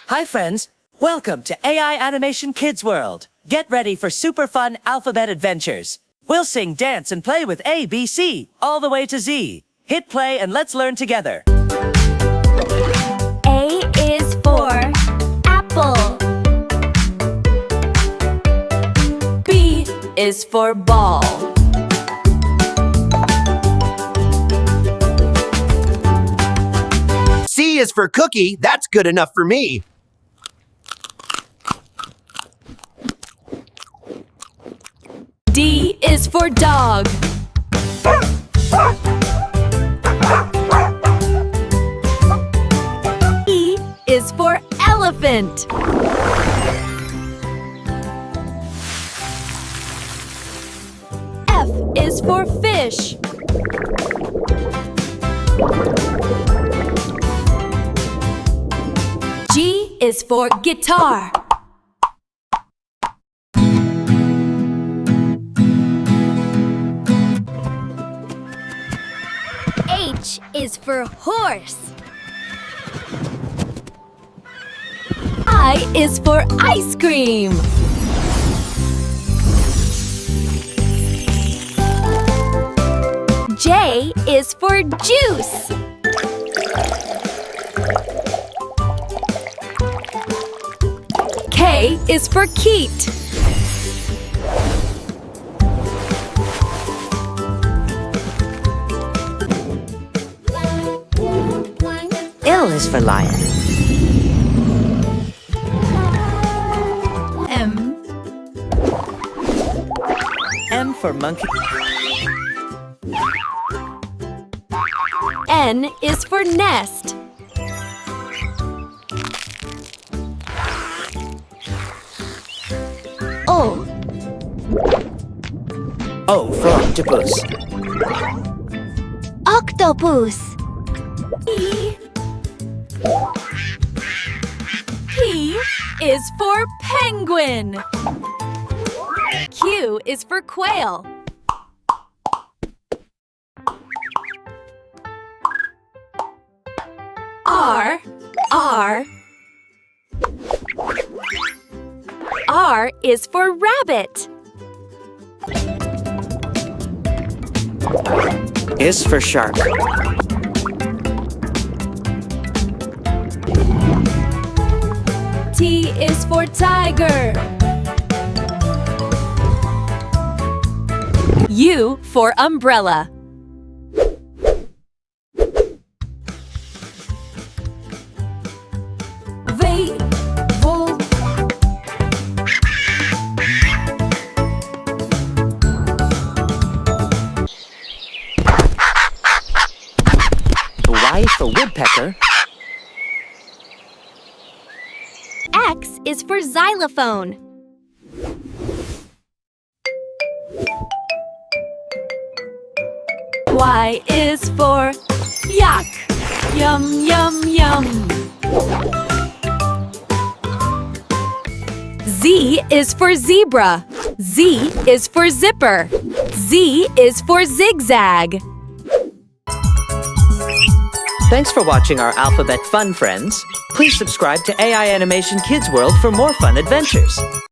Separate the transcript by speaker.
Speaker 1: Hi friends, welcome to AI Animation Kids World. Get ready for super fun alphabet adventures. We'll sing, dance, and play with A, B, C, all the way to Z. Hit play and let's learn together.
Speaker 2: A is for apple. B is for ball.
Speaker 3: C is for cookie. That's good enough for me.
Speaker 2: D is for dog. E is for elephant. F is for fish. G is for guitar. H is for horse. I is for ice cream. J is for juice. K is for Keat.
Speaker 1: L is for lion.
Speaker 2: M.
Speaker 1: M for monkey.
Speaker 2: N is for nest. O.
Speaker 1: O for octopus.
Speaker 2: Octopus. P. P is for penguin. Q is for quail. R. R is for rabbit.
Speaker 1: S for shark.
Speaker 2: T is for tiger. U for umbrella. V. Vol.
Speaker 1: Y is for woodpecker.
Speaker 2: X is for xylophone. Y is for yak. Yum, yum, yum. Z is for zebra. Z is for zipper. Z is for zigzag.
Speaker 1: Thanks for watching our alphabet fun, friends. Please subscribe to AI Animation Kids World for more fun adventures.